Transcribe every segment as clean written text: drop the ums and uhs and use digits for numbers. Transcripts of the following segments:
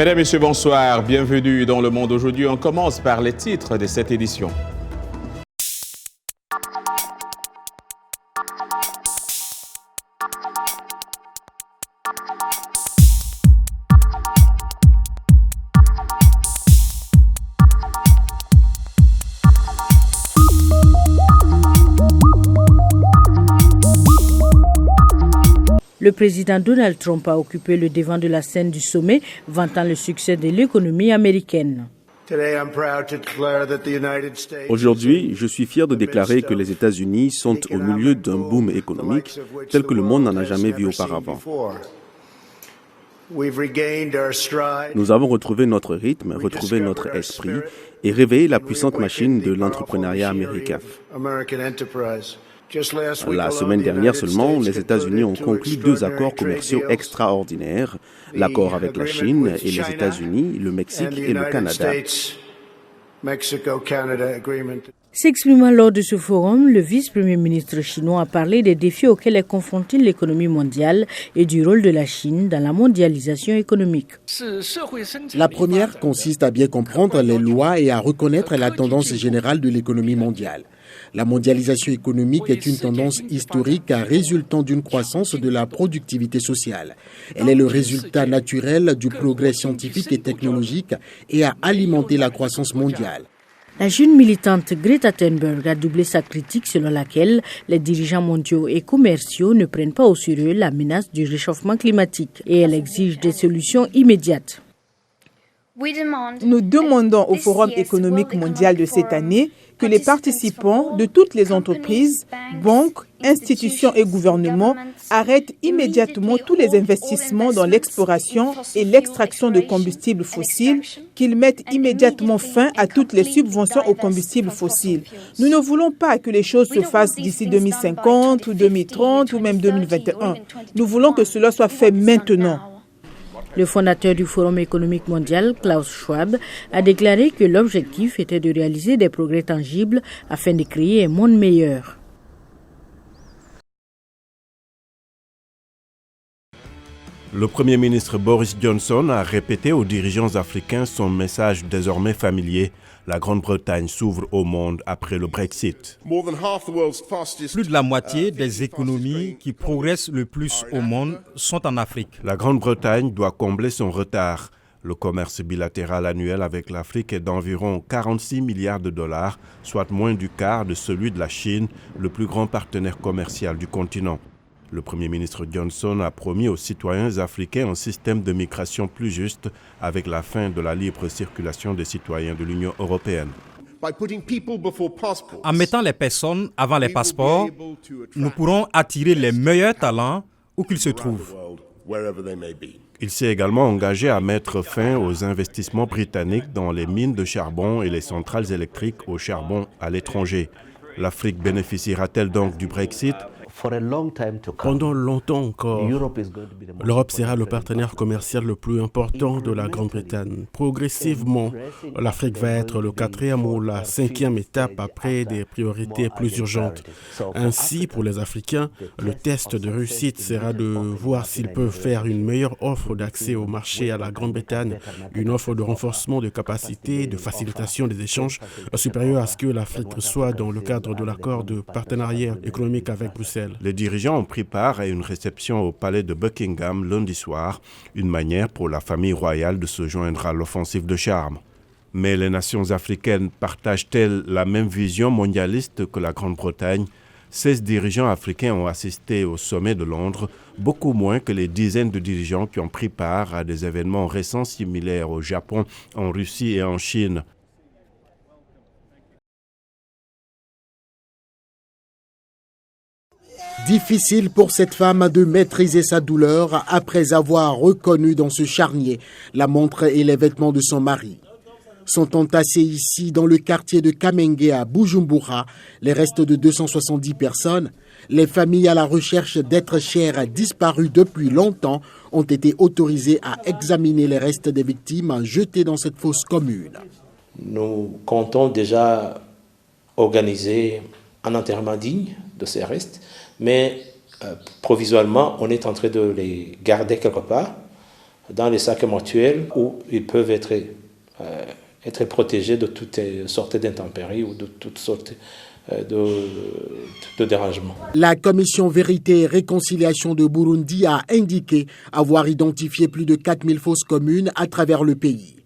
Mesdames, Messieurs, bonsoir. Bienvenue dans Le Monde aujourd'hui. On commence par les titres de cette édition. Le président Donald Trump a occupé le devant de la scène du sommet, vantant le succès de l'économie américaine. Aujourd'hui, je suis fier de déclarer que les États-Unis sont au milieu d'un boom économique tel que le monde n'en a jamais vu auparavant. Nous avons retrouvé notre rythme, retrouvé notre esprit et réveillé la puissante machine de l'entrepreneuriat américain. La semaine dernière seulement, les États-Unis ont conclu 2 accords commerciaux extraordinaires, l'accord avec la Chine et les États-Unis, le Mexique et le Canada. S'exprimant lors de ce forum, le vice-premier ministre chinois a parlé des défis auxquels est confrontée l'économie mondiale et du rôle de la Chine dans la mondialisation économique. La première consiste à bien comprendre les lois et à reconnaître la tendance générale de l'économie mondiale. La mondialisation économique est une tendance historique résultant d'une croissance de la productivité sociale. Elle est le résultat naturel du progrès scientifique et technologique et a alimenté la croissance mondiale. La jeune militante Greta Thunberg a doublé sa critique selon laquelle les dirigeants mondiaux et commerciaux ne prennent pas au sérieux la menace du réchauffement climatique et elle exige des solutions immédiates. Nous demandons au Forum économique mondial de cette année que les participants de toutes les entreprises, banques, institutions et gouvernements arrêtent immédiatement tous les investissements dans l'exploration et l'extraction de combustibles fossiles, qu'ils mettent immédiatement fin à toutes les subventions aux combustibles fossiles. Nous ne voulons pas que les choses se fassent d'ici 2050 ou 2030 ou même 2021. Nous voulons que cela soit fait maintenant. Le fondateur du Forum économique mondial, Klaus Schwab, a déclaré que l'objectif était de réaliser des progrès tangibles afin de créer un monde meilleur. Le Premier ministre Boris Johnson a répété aux dirigeants africains son message désormais familier. La Grande-Bretagne s'ouvre au monde après le Brexit. Plus de la moitié des économies qui progressent le plus au monde sont en Afrique. La Grande-Bretagne doit combler son retard. Le commerce bilatéral annuel avec l'Afrique est d'environ 46 milliards de dollars, soit moins du quart de celui de la Chine, le plus grand partenaire commercial du continent. Le Premier ministre Johnson a promis aux citoyens africains un système de migration plus juste avec la fin de la libre circulation des citoyens de l'Union européenne. En mettant les personnes avant les passeports, nous pourrons attirer les meilleurs talents où qu'ils se trouvent. Il s'est également engagé à mettre fin aux investissements britanniques dans les mines de charbon et les centrales électriques au charbon à l'étranger. L'Afrique bénéficiera-t-elle donc du Brexit ? Pendant longtemps encore, l'Europe sera le partenaire commercial le plus important de la Grande-Bretagne. Progressivement, l'Afrique va être le 4e ou la 5e étape après des priorités plus urgentes. Ainsi, pour les Africains, le test de réussite sera de voir s'ils peuvent faire une meilleure offre d'accès au marché à la Grande-Bretagne, une offre de renforcement de capacités, de facilitation des échanges supérieure à ce que l'Afrique reçoit dans le cadre de l'accord de partenariat économique avec Bruxelles. Les dirigeants ont pris part à une réception au palais de Buckingham lundi soir, une manière pour la famille royale de se joindre à l'offensive de charme. Mais les nations africaines partagent-elles la même vision mondialiste que la Grande-Bretagne ? 16 dirigeants africains ont assisté au sommet de Londres, beaucoup moins que les dizaines de dirigeants qui ont pris part à des événements récents similaires au Japon, en Russie et en Chine. Difficile pour cette femme de maîtriser sa douleur après avoir reconnu dans ce charnier la montre et les vêtements de son mari. Sont entassés ici dans le quartier de Kamenge à Bujumbura les restes de 270 personnes. Les familles à la recherche d'êtres chers disparus depuis longtemps ont été autorisées à examiner les restes des victimes jetées dans cette fosse commune. Nous comptons déjà organiser un enterrement digne de ces restes, mais provisoirement, on est en train de les garder quelque part dans les sacs mortuaires où ils peuvent être protégés de toutes sortes d'intempéries ou de toutes sortes de dérangements. La commission Vérité et Réconciliation de Burundi a indiqué avoir identifié plus de 4000 fosses communes à travers le pays.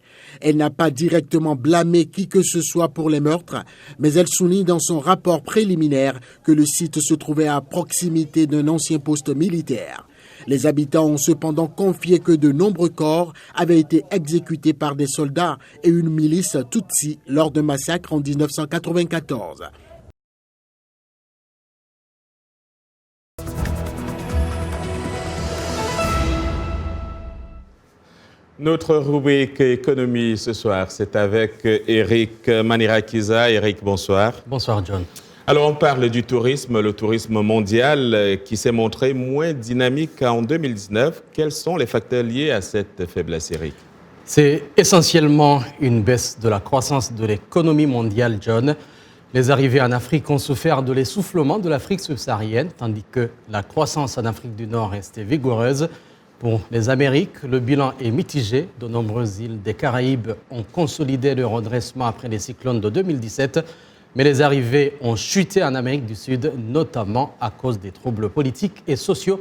Elle n'a pas directement blâmé qui que ce soit pour les meurtres, mais elle souligne dans son rapport préliminaire que le site se trouvait à proximité d'un ancien poste militaire. Les habitants ont cependant confié que de nombreux corps avaient été exécutés par des soldats et une milice Tutsi lors d'un massacre en 1994. Notre rubrique économie ce soir, c'est avec Eric Manirakiza. Eric, bonsoir. Bonsoir, John. Alors, on parle du tourisme, le tourisme mondial qui s'est montré moins dynamique qu'en 2019. Quels sont les facteurs liés à cette faiblesse, Eric? C'est essentiellement une baisse de la croissance de l'économie mondiale, John. Les arrivées en Afrique ont souffert de l'essoufflement de l'Afrique subsaharienne, tandis que la croissance en Afrique du Nord restait vigoureuse. Pour les Amériques, le bilan est mitigé. De nombreuses îles des Caraïbes ont consolidé leur redressement après les cyclones de 2017. Mais les arrivées ont chuté en Amérique du Sud, notamment à cause des troubles politiques et sociaux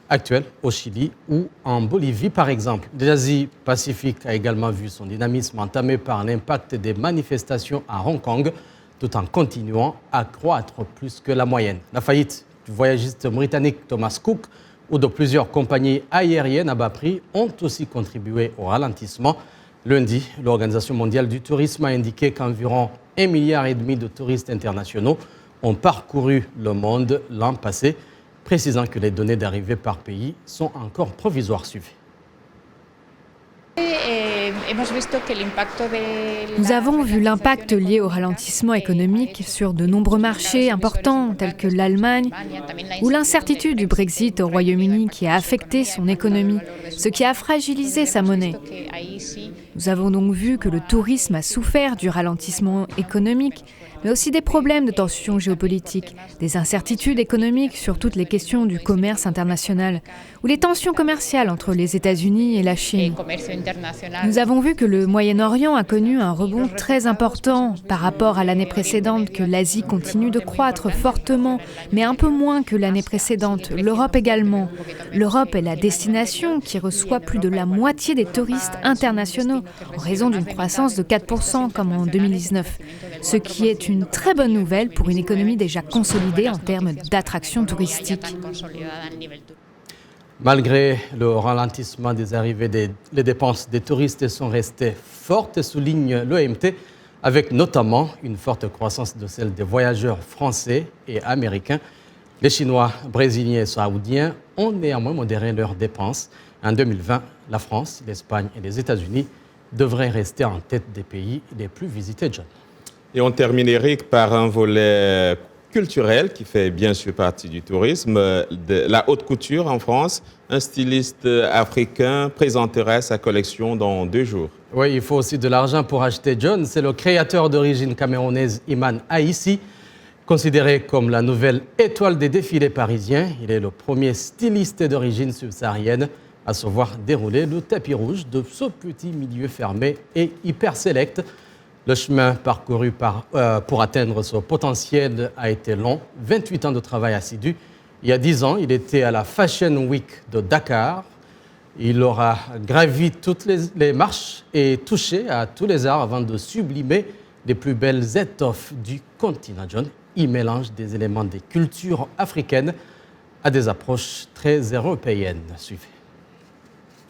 actuels au Chili ou en Bolivie, par exemple. L'Asie-Pacifique a également vu son dynamisme entamé par l'impact des manifestations à Hong Kong, tout en continuant à croître plus que la moyenne. La faillite du voyagiste britannique Thomas Cook ou de plusieurs compagnies aériennes à bas prix ont aussi contribué au ralentissement. Lundi, l'Organisation mondiale du tourisme a indiqué qu'environ 1,5 milliard de touristes internationaux ont parcouru le monde l'an passé, précisant que les données d'arrivée par pays sont encore provisoires. Suivies. Nous avons vu l'impact lié au ralentissement économique sur de nombreux marchés importants tels que l'Allemagne ou l'incertitude du Brexit au Royaume-Uni qui a affecté son économie, ce qui a fragilisé sa monnaie. Nous avons donc vu que le tourisme a souffert du ralentissement économique, mais aussi des problèmes de tensions géopolitiques, des incertitudes économiques sur toutes les questions du commerce international ou les tensions commerciales entre les États-Unis et la Chine. Nous avons vu que le Moyen-Orient a connu un rebond très important par rapport à l'année précédente, que l'Asie continue de croître fortement, mais un peu moins que l'année précédente. L'Europe également. L'Europe est la destination qui reçoit plus de la moitié des touristes internationaux, en raison d'une croissance de 4% comme en 2019, ce qui est une très bonne nouvelle pour une économie déjà consolidée en termes d'attraction touristique. Malgré le ralentissement des arrivées, les dépenses des touristes sont restées fortes, souligne l'OMT, avec notamment une forte croissance de celle des voyageurs français et américains. Les Chinois, Brésiliens et Saoudiens ont néanmoins modéré leurs dépenses. En 2020, la France, l'Espagne et les États-Unis devraient rester en tête des pays les plus visités, John. Et on termine, Eric, par un volet culturel qui fait bien sûr partie du tourisme. La haute couture en France, un styliste africain présenterait sa collection dans 2 jours. Oui, il faut aussi de l'argent pour acheter, John. C'est le créateur d'origine camerounaise Iman Aïssi, considéré comme la nouvelle étoile des défilés parisiens. Il est le premier styliste d'origine subsaharienne à se voir dérouler le tapis rouge de ce petit milieu fermé et hyper sélect. Le chemin parcouru pour atteindre ce potentiel a été long, 28 ans de travail assidu. Il y a 10 ans, il était à la Fashion Week de Dakar. Il aura gravi toutes les marches et touché à tous les arts avant de sublimer les plus belles étoffes du continent, John. Il mélange des éléments des cultures africaines à des approches très européennes. Suivez.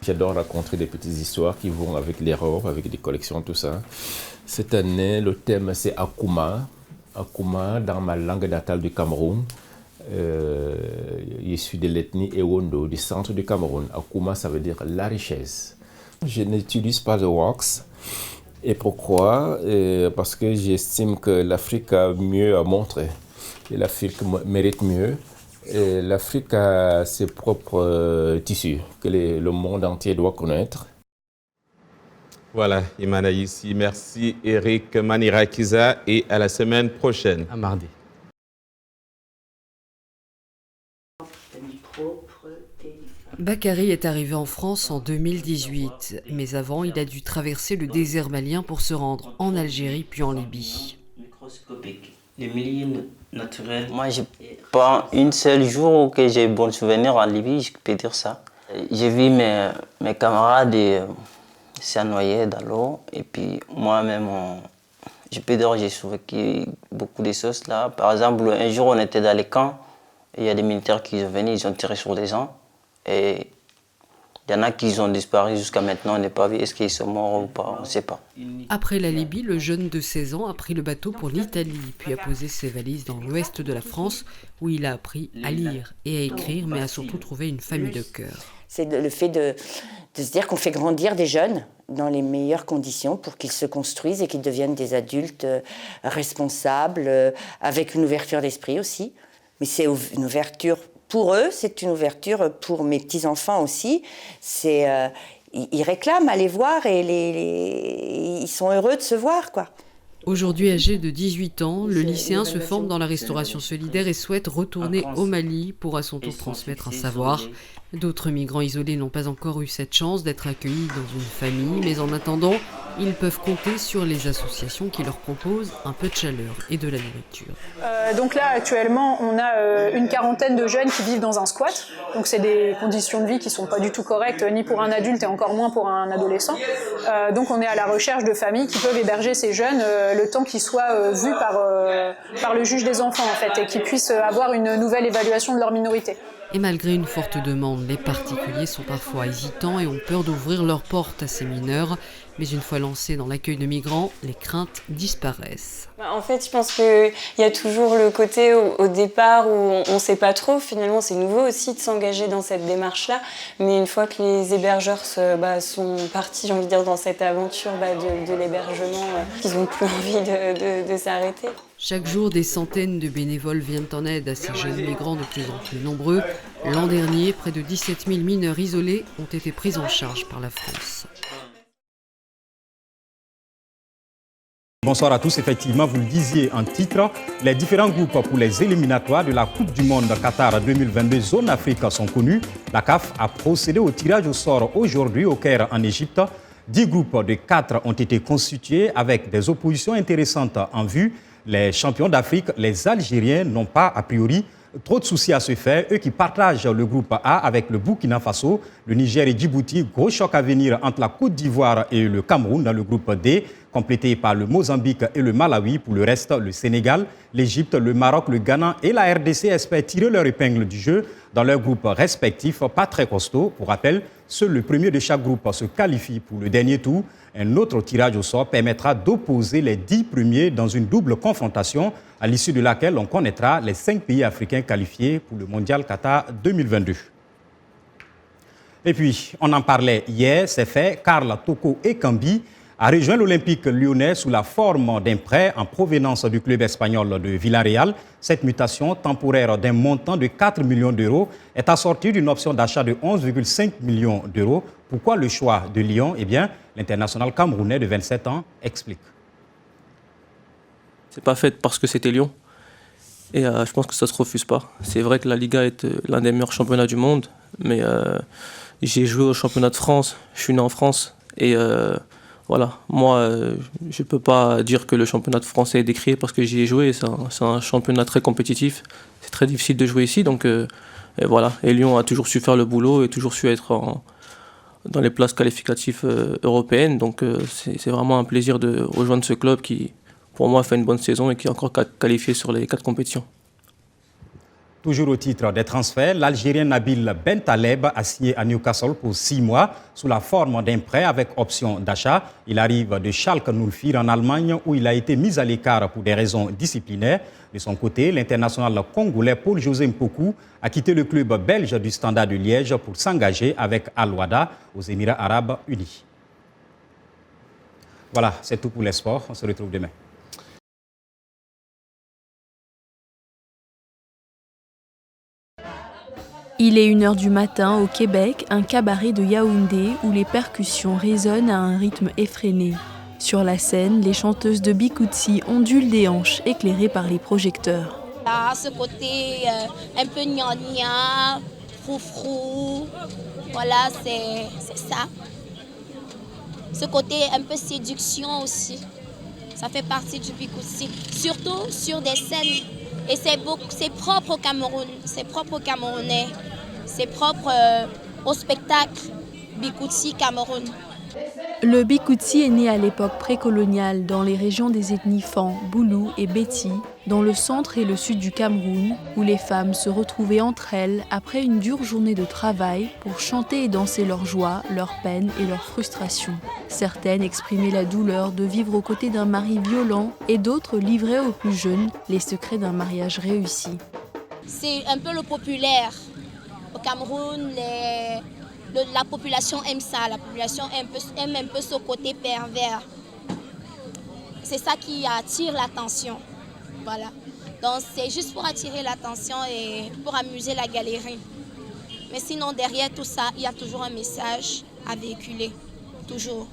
J'adore raconter des petites histoires qui vont avec les robes, avec des collections, tout ça. Cette année, le thème, c'est Akuma. Akuma, dans ma langue natale du Cameroun. Je suis de l'ethnie Ewondo, du centre du Cameroun. Akuma, ça veut dire la richesse. Je n'utilise pas de wax. Et pourquoi? Parce que j'estime que l'Afrique a mieux à montrer. Et l'Afrique mérite mieux. L'Afrique a ses propres tissus que le monde entier doit connaître. Voilà, Iman Aïssi. Merci Eric Manirakiza et à la semaine prochaine. À mardi. Bakary est arrivé en France en 2018, mais avant, il a dû traverser le désert malien pour se rendre en Algérie puis en Libye. Les milieux naturels. Moi, j'ai pas un seul jour où j'ai bon souvenir en Libye, je peux dire ça. J'ai vu mes camarades se noyer dans l'eau, et puis moi-même, je peux dire j'ai survécu beaucoup de choses là. Par exemple, un jour, on était dans les camps, et il y a des militaires qui sont venus, ils ont tiré sur des gens. Et il y en a qui ont disparu jusqu'à maintenant, on n'a pas vu, est-ce qu'ils sont morts ou pas, on ne sait pas. Après la Libye, le jeune de 16 ans a pris le bateau pour l'Italie, puis a posé ses valises dans l'ouest de la France, où il a appris à lire et à écrire, mais a surtout trouvé une famille de cœur. C'est le fait de se dire qu'on fait grandir des jeunes dans les meilleures conditions pour qu'ils se construisent et qu'ils deviennent des adultes responsables, avec une ouverture d'esprit aussi. Mais c'est une ouverture pour eux, c'est une ouverture pour mes petits-enfants aussi. Ils réclament à les voir et ils sont heureux de se voir, quoi. Aujourd'hui âgé de 18 ans, le lycéen se forme dans la restauration solidaire et souhaite retourner au Mali pour à son tour transmettre un savoir. D'autres migrants isolés n'ont pas encore eu cette chance d'être accueillis dans une famille, mais en attendant, ils peuvent compter sur les associations qui leur proposent un peu de chaleur et de la nourriture. Donc là, actuellement, on a une quarantaine de jeunes qui vivent dans un squat. Donc c'est des conditions de vie qui ne sont pas du tout correctes, ni pour un adulte et encore moins pour un adolescent. Donc on est à la recherche de familles qui peuvent héberger ces jeunes le temps qu'ils soient vus par le juge des enfants, en fait, et qu'ils puissent avoir une nouvelle évaluation de leur minorité. Et malgré une forte demande, les particuliers sont parfois hésitants et ont peur d'ouvrir leurs portes à ces mineurs. Mais une fois lancés dans l'accueil de migrants, les craintes disparaissent. En fait, je pense qu'il y a toujours le côté au départ où on ne sait pas trop. Finalement, c'est nouveau aussi de s'engager dans cette démarche-là. Mais une fois que les hébergeurs sont partis, j'ai envie de dire, dans cette aventure de l'hébergement, ils n'ont plus envie de s'arrêter. Chaque jour, des centaines de bénévoles viennent en aide à ces jeunes migrants de plus en plus nombreux. L'an dernier, près de 17 000 mineurs isolés ont été pris en charge par la France. Bonsoir à tous. Effectivement, vous le disiez en titre, les différents groupes pour les éliminatoires de la Coupe du Monde Qatar 2022 Zone Afrique sont connus. La CAF a procédé au tirage au sort aujourd'hui au Caire en Égypte. 10 groupes de 4 ont été constitués avec des oppositions intéressantes en vue. Les champions d'Afrique, les Algériens, n'ont pas a priori trop de soucis à se faire. Eux qui partagent le groupe A avec le Burkina Faso, le Niger et Djibouti. Gros choc à venir entre la Côte d'Ivoire et le Cameroun dans le groupe D, complété par le Mozambique et le Malawi. Pour le reste, le Sénégal, l'Égypte, le Maroc, le Ghana et la RDC espèrent tirer leur épingle du jeu dans leurs groupes respectifs, pas très costauds. Pour rappel, seul le premier de chaque groupe se qualifie pour le dernier tour. Un autre tirage au sort permettra d'opposer les 10 premiers dans une double confrontation, à l'issue de laquelle on connaîtra les 5 pays africains qualifiés pour le Mondial Qatar 2022. Et puis, on en parlait hier, c'est fait, Karl Toko Ekambi a rejoint l'Olympique lyonnais sous la forme d'un prêt en provenance du club espagnol de Villarreal. Cette mutation temporaire d'un montant de 4 millions d'euros est assortie d'une option d'achat de 11,5 millions d'euros. Pourquoi le choix de Lyon? Eh bien, l'international camerounais de 27 ans explique. C'est pas fait parce que c'était Lyon. Et je pense que ça se refuse pas. C'est vrai que la Liga est l'un des meilleurs championnats du monde, mais j'ai joué au championnat de France, je suis né en France, et voilà, moi je peux pas dire que le championnat de France est décrié parce que j'y ai joué. C'est un championnat très compétitif, c'est très difficile de jouer ici, donc et voilà. Et Lyon a toujours su faire le boulot et toujours su être dans les places qualificatives européennes, donc c'est vraiment un plaisir de rejoindre ce club qui, pour moi, fait une bonne saison et qui est encore qualifié sur les 4 compétitions. Toujours au titre des transferts, l'Algérien Nabil Bentaleb a signé à Newcastle pour 6 mois sous la forme d'un prêt avec option d'achat. Il arrive de Schalke 04 en Allemagne où il a été mis à l'écart pour des raisons disciplinaires. De son côté, l'international congolais Paul-José Mpoku a quitté le club belge du Standard de Liège pour s'engager avec Al-Wahda aux Émirats arabes unis. Voilà, c'est tout pour les sports. On se retrouve demain. Il est 1h du matin au Québec, un cabaret de Yaoundé où les percussions résonnent à un rythme effréné. Sur la scène, les chanteuses de Bikoutsi ondulent des hanches éclairées par les projecteurs. À ce côté un peu gnagna, froufrou. Voilà, c'est ça. Ce côté un peu séduction aussi, ça fait partie du Bikutsi. Surtout sur des scènes, et c'est propre au Cameroun, c'est propre aux Camerounais, c'est propre au spectacle Bikutsi Cameroun. Le Bikutsi est né à l'époque précoloniale dans les régions des ethnies Fan, Boulou et Beti, dans le centre et le sud du Cameroun, où les femmes se retrouvaient entre elles après une dure journée de travail pour chanter et danser leur joie, leur peine et leur frustration. Certaines exprimaient la douleur de vivre aux côtés d'un mari violent et d'autres livraient aux plus jeunes les secrets d'un mariage réussi. C'est un peu le populaire. Au Cameroun, la population aime ça, la population aime un peu ce côté pervers. C'est ça qui attire l'attention. Voilà. Donc c'est juste pour attirer l'attention et pour amuser la galerie. Mais sinon, derrière tout ça, il y a toujours un message à véhiculer. Toujours.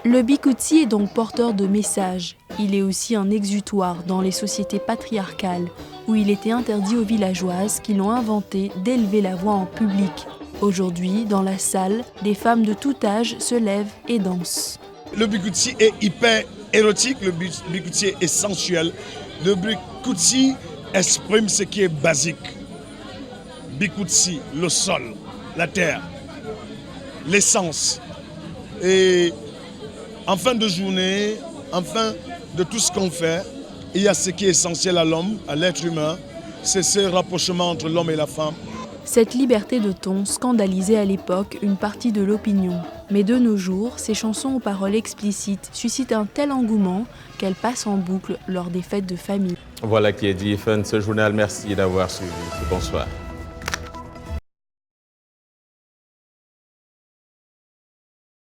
Le Bikutsi est donc porteur de messages. Il est aussi un exutoire dans les sociétés patriarcales, où il était interdit aux villageoises qui l'ont inventé d'élever la voix en public. Aujourd'hui, dans la salle, des femmes de tout âge se lèvent et dansent. Le Bikutsi est hyper érotique, le Bikutsi est sensuel. Le Bikutsi exprime ce qui est basique. Bikutsi, le sol, la terre, l'essence. Et en fin de journée, en fin de tout ce qu'on fait, il y a ce qui est essentiel à l'homme, à l'être humain, c'est ce rapprochement entre l'homme et la femme. Cette liberté de ton scandalisait à l'époque une partie de l'opinion. Mais de nos jours, ces chansons aux paroles explicites suscitent un tel engouement qu'elles passent en boucle lors des fêtes de famille. Voilà qui est dit, fin de ce journal. Merci d'avoir suivi. Bonsoir.